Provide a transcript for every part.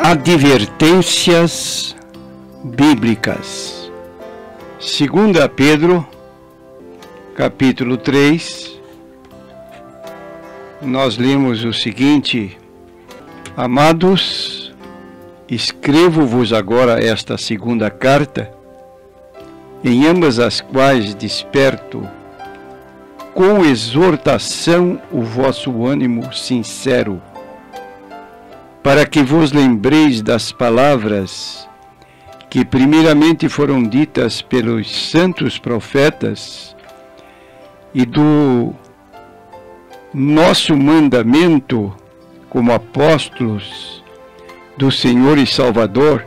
Advertências bíblicas. 2 Pedro, capítulo 3, nós lemos o seguinte: Amados, escrevo-vos agora esta segunda carta, em ambas as quais desperto com exortação o vosso ânimo sincero, para que vos lembreis das palavras que primeiramente foram ditas pelos santos profetas e do nosso mandamento como apóstolos do Senhor e Salvador,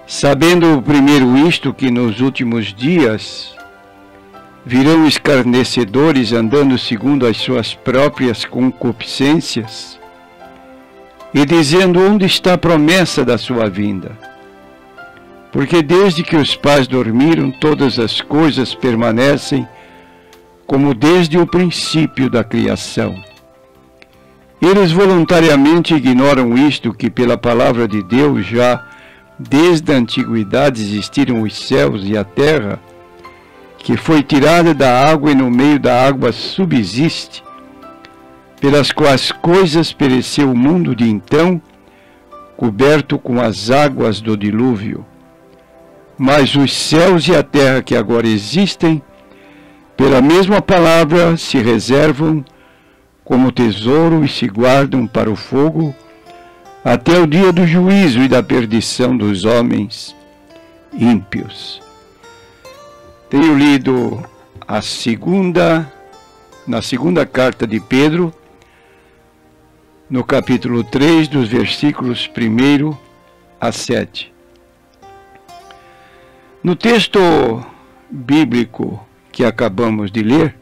sabendo primeiro isto, que nos últimos dias virão escarnecedores andando segundo as suas próprias concupiscências, e dizendo: onde está a promessa da sua vinda? Porque desde que os pais dormiram, todas as coisas permanecem como desde o princípio da criação. Eles voluntariamente ignoram isto, que pela palavra de Deus já desde a antiguidade existiram os céus e a terra, que foi tirada da água e no meio da água subsiste, pelas quais coisas pereceu o mundo de então, coberto com as águas do dilúvio. Mas os céus e a terra que agora existem, pela mesma palavra se reservam como tesouro e se guardam para o fogo, até o dia do juízo e da perdição dos homens ímpios. Tenho lido na segunda carta de Pedro, no capítulo 3, dos versículos 1 a 7. No texto bíblico que acabamos de ler,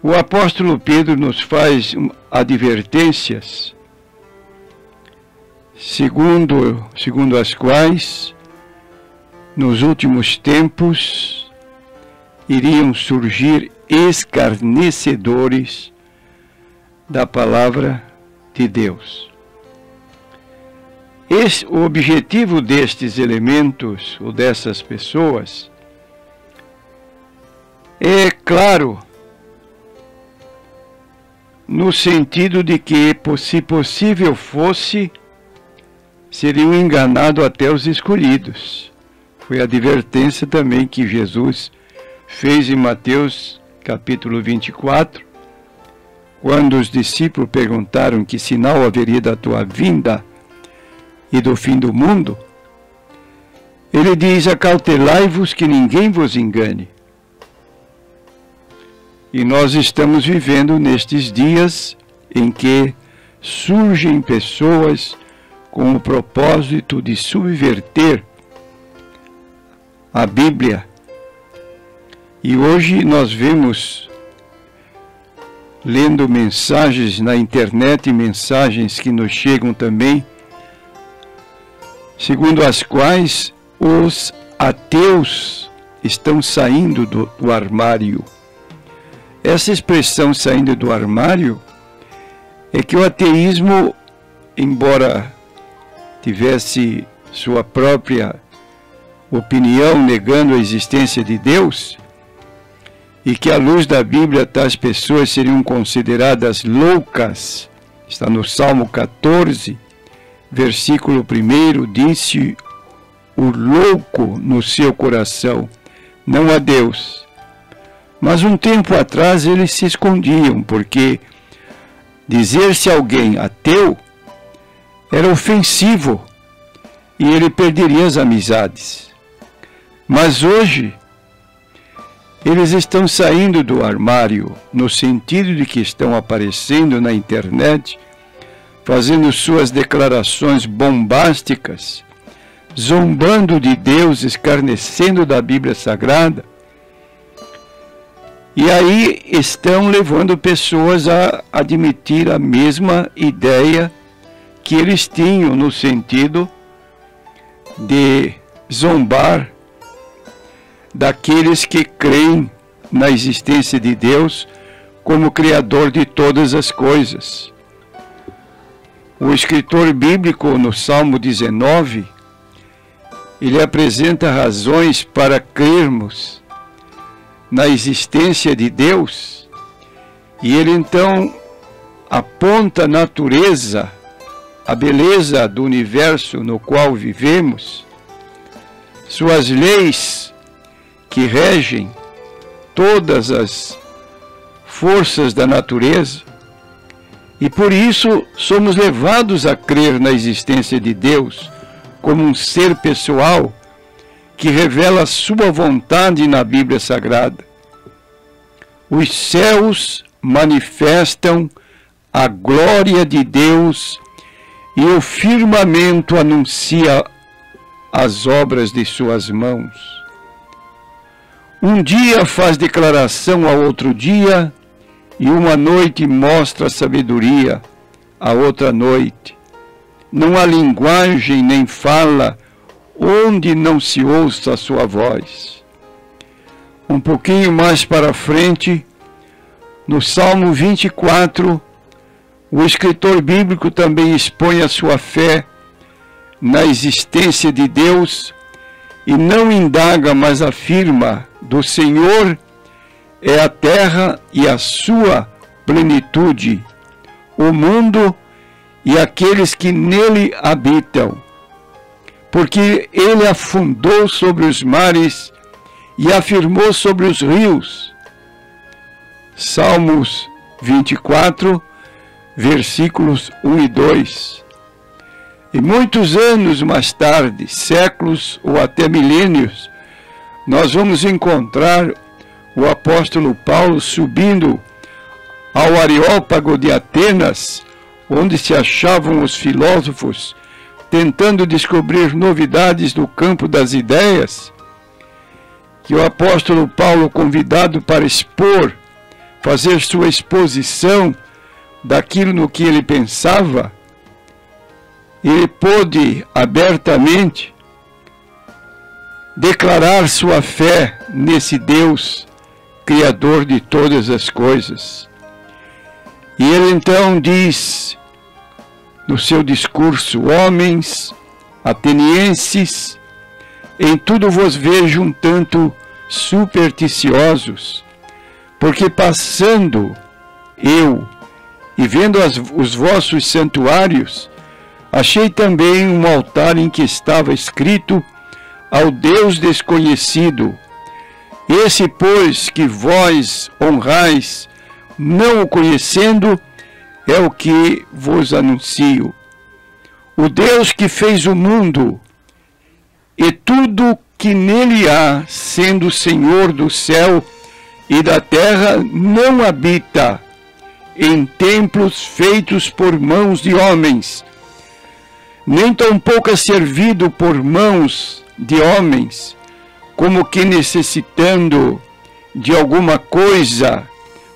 o apóstolo Pedro nos faz advertências, segundo as quais, nos últimos tempos, iriam surgir escarnecedores da palavra de Deus. O objetivo destes elementos, ou dessas pessoas, é claro, no sentido de que, se possível fosse, seriam enganados até os escolhidos. Foi a advertência também que Jesus fez em Mateus capítulo 24, quando os discípulos perguntaram que sinal haveria da tua vinda e do fim do mundo. Ele diz: acautelai-vos que ninguém vos engane. E nós estamos vivendo nestes dias em que surgem pessoas com o propósito de subverter a Bíblia. E hoje nós vemos, lendo mensagens na internet e mensagens que nos chegam também, segundo as quais os ateus estão saindo do armário. Essa expressão "saindo do armário" é que o ateísmo, embora tivesse sua própria opinião negando a existência de Deus, e que à luz da Bíblia tais pessoas seriam consideradas loucas, está no Salmo 14, versículo 1, disse o louco no seu coração: não há Deus. Mas um tempo atrás eles se escondiam, porque dizer-se alguém ateu era ofensivo e ele perderia as amizades. Mas hoje eles estão saindo do armário, no sentido de que estão aparecendo na internet, fazendo suas declarações bombásticas, zombando de Deus, escarnecendo da Bíblia Sagrada. E aí estão levando pessoas a admitir a mesma ideia que eles tinham, no sentido de zombar daqueles que creem na existência de Deus como Criador de todas as coisas. O escritor bíblico, no Salmo 19, ele apresenta razões para crermos na existência de Deus, e ele então aponta a natureza, a beleza do universo no qual vivemos, suas leis que regem todas as forças da natureza, e por isso somos levados a crer na existência de Deus como um ser pessoal que revela a sua vontade na Bíblia Sagrada. Os céus manifestam a glória de Deus e o firmamento anuncia as obras de suas mãos. Um dia faz declaração ao outro dia, e uma noite mostra sabedoria à outra noite. Não há linguagem nem fala onde não se ouça a sua voz. Um pouquinho mais para frente, no Salmo 24, o escritor bíblico também expõe a sua fé na existência de Deus e não indaga, mas afirma: do Senhor é a terra e a sua plenitude, o mundo e aqueles que nele habitam, porque ele afundou sobre os mares e afirmou sobre os rios. Salmos 24, versículos 1 e 2. E muitos anos mais tarde, séculos ou até milênios, nós vamos encontrar o apóstolo Paulo subindo ao Areópago de Atenas, onde se achavam os filósofos, tentando descobrir novidades do campo das ideias, que o apóstolo Paulo, convidado para expor, fazer sua exposição daquilo no que ele pensava, ele pôde abertamente declarar sua fé nesse Deus Criador de todas as coisas. E ele então diz no seu discurso: homens atenienses, em tudo vos vejo um tanto supersticiosos, porque passando eu e vendo os vossos santuários, achei também um altar em que estava escrito: ao Deus desconhecido. Esse, pois, que vós honrais, não o conhecendo, é o que vos anuncio. O Deus que fez o mundo e tudo que nele há, sendo Senhor do céu e da terra, não habita em templos feitos por mãos de homens, nem tampouco é servido por mãos de homens, como que necessitando de alguma coisa,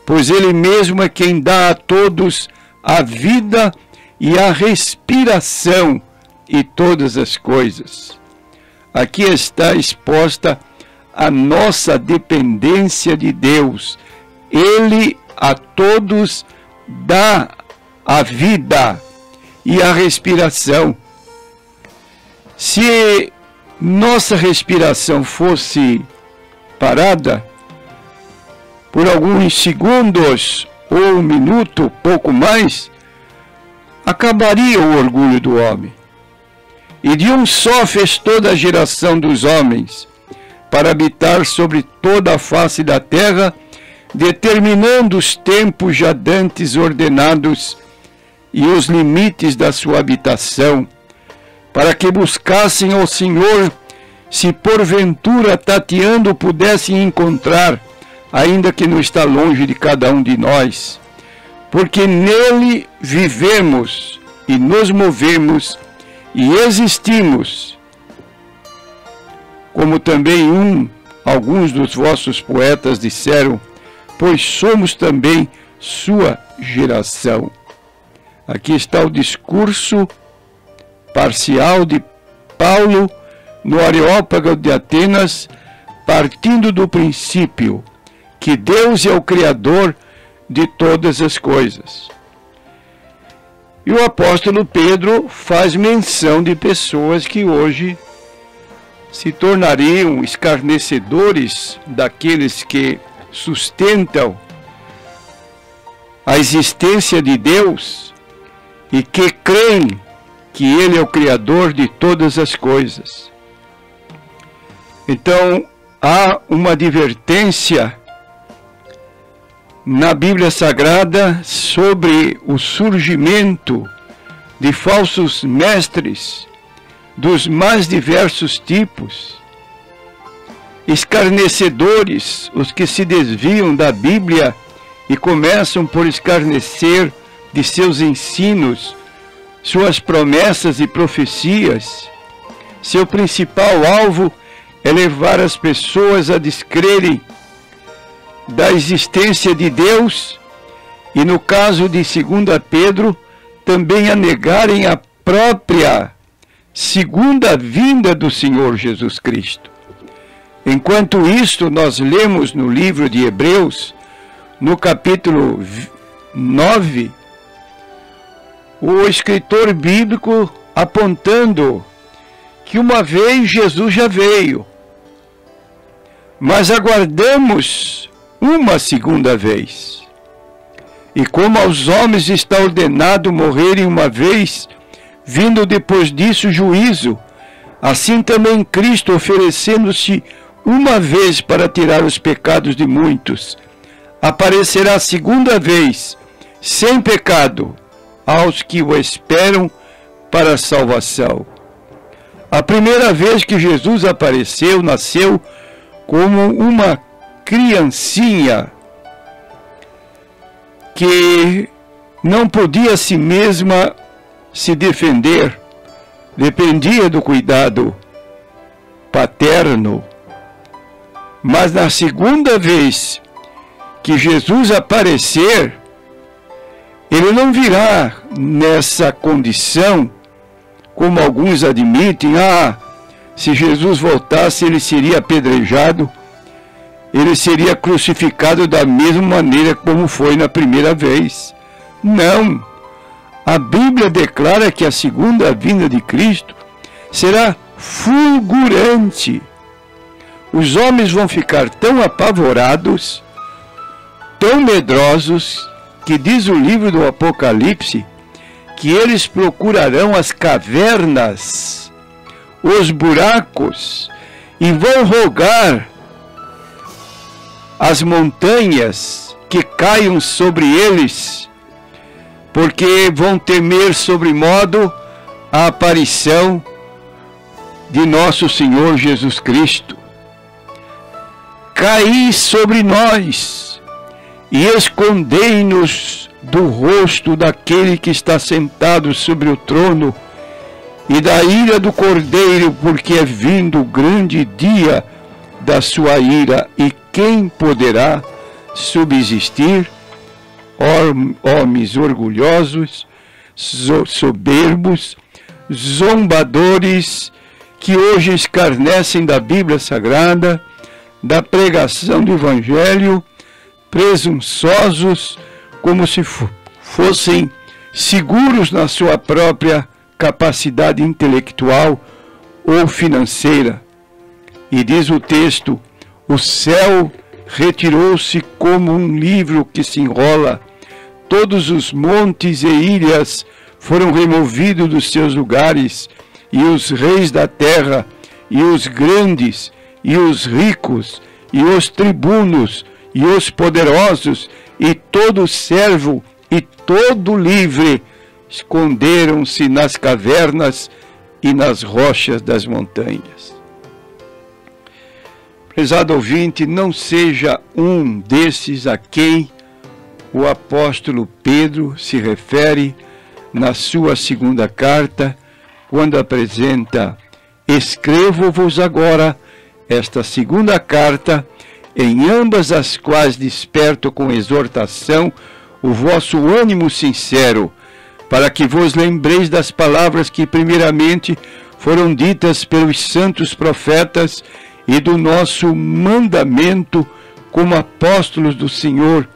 pois ele mesmo é quem dá a todos a vida e a respiração e todas as coisas. Aqui está exposta a nossa dependência de Deus. Ele a todos dá a vida e a respiração. Se nossa respiração fosse parada por alguns segundos ou um minuto, pouco mais, acabaria o orgulho do homem. E de um só fez toda a geração dos homens, para habitar sobre toda a face da terra, determinando os tempos já dantes ordenados e os limites da sua habitação, para que buscassem ao Senhor, se porventura tateando pudessem encontrar, ainda que não está longe de cada um de nós, porque nele vivemos e nos movemos e existimos, como também alguns dos vossos poetas disseram, pois somos também sua geração. Aqui está o discurso parcial de Paulo no Areópago de Atenas, partindo do princípio que Deus é o Criador de todas as coisas. E o apóstolo Pedro faz menção de pessoas que hoje se tornariam escarnecedores daqueles que sustentam a existência de Deus e que creem que Ele é o Criador de todas as coisas. Então, há uma advertência na Bíblia Sagrada sobre o surgimento de falsos mestres dos mais diversos tipos, escarnecedores, os que se desviam da Bíblia e começam por escarnecer de seus ensinos, suas promessas e profecias. Seu principal alvo é levar as pessoas a descrerem da existência de Deus e, no caso de 2 Pedro, também a negarem a própria segunda vinda do Senhor Jesus Cristo. Enquanto isto, nós lemos no livro de Hebreus, no capítulo 9, o escritor bíblico apontando que uma vez Jesus já veio, mas aguardamos uma segunda vez. E como aos homens está ordenado morrerem uma vez, vindo depois disso juízo, assim também Cristo, oferecendo-se uma vez para tirar os pecados de muitos, aparecerá segunda vez, sem pecado, aos que o esperam para a salvação. A primeira vez que Jesus apareceu, nasceu como uma criancinha que não podia a si mesma se defender, dependia do cuidado paterno. Mas na segunda vez que Jesus aparecer, ele não virá nessa condição, como alguns admitem, se Jesus voltasse, ele seria apedrejado, ele seria crucificado da mesma maneira como foi na primeira vez. Não! A Bíblia declara que a segunda vinda de Cristo será fulgurante. Os homens vão ficar tão apavorados, tão medrosos, que diz o livro do Apocalipse, que eles procurarão as cavernas, os buracos, e vão rogar as montanhas que caiam sobre eles, porque vão temer sobremodo a aparição de nosso Senhor Jesus Cristo. Caí sobre nós e escondei-nos do rosto daquele que está sentado sobre o trono e da ira do Cordeiro, porque é vindo o grande dia da sua ira, e quem poderá subsistir? Homens orgulhosos, soberbos, zombadores, que hoje escarnecem da Bíblia Sagrada, da pregação do Evangelho, presunçosos, como se fossem seguros na sua própria capacidade intelectual ou financeira. E diz o texto: o céu retirou-se como um livro que se enrola, todos os montes e ilhas foram removidos dos seus lugares, e os reis da terra, e os grandes, e os ricos, e os tribunos, e os poderosos, e todo servo, e todo livre, esconderam-se nas cavernas e nas rochas das montanhas. Prezado ouvinte, não seja um desses a quem o apóstolo Pedro se refere na sua segunda carta, quando apresenta: escrevo-vos agora esta segunda carta, em ambas as quais desperto com exortação o vosso ânimo sincero, para que vos lembreis das palavras que primeiramente foram ditas pelos santos profetas e do nosso mandamento como apóstolos do Senhor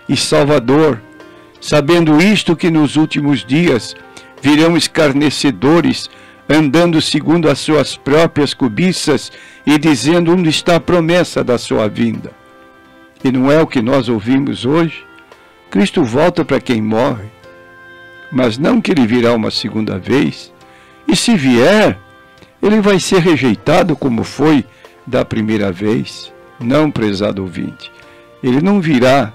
e Salvador, Sabendo isto, que nos últimos dias virão escarnecedores, andando segundo as suas próprias cobiças e dizendo onde está a promessa da sua vinda. E não é o que nós ouvimos hoje? Cristo volta para quem morre, mas não que ele virá uma segunda vez. E se vier, ele vai ser rejeitado como foi da primeira vez. Não, prezado ouvinte, ele não virá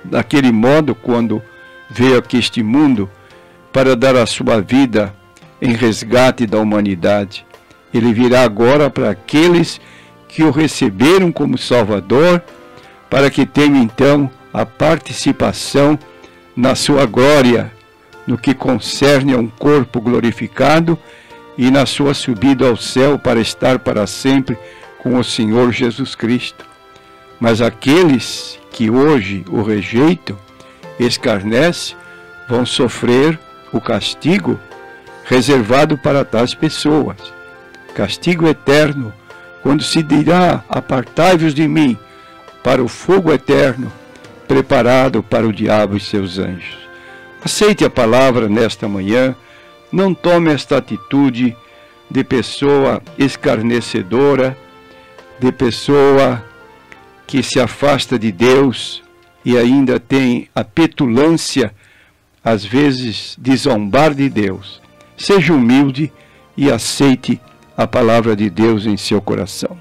daquele modo quando veio aqui este mundo para dar a sua vida em resgate da humanidade. Ele virá agora para aqueles que o receberam como Salvador, para que tenham então a participação na sua glória, no que concerne a um corpo glorificado e na sua subida ao céu para estar para sempre com o Senhor Jesus Cristo. Mas aqueles que hoje o rejeitam, escarnecem, vão sofrer o castigo reservado para tais pessoas. Castigo eterno, quando se dirá: apartai-vos de mim, para o fogo eterno, preparado para o diabo e seus anjos. Aceite a palavra nesta manhã, não tome esta atitude de pessoa escarnecedora, de pessoa que se afasta de Deus e ainda tem a petulância, às vezes, de zombar de Deus. Seja humilde e aceite a palavra de Deus em seu coração.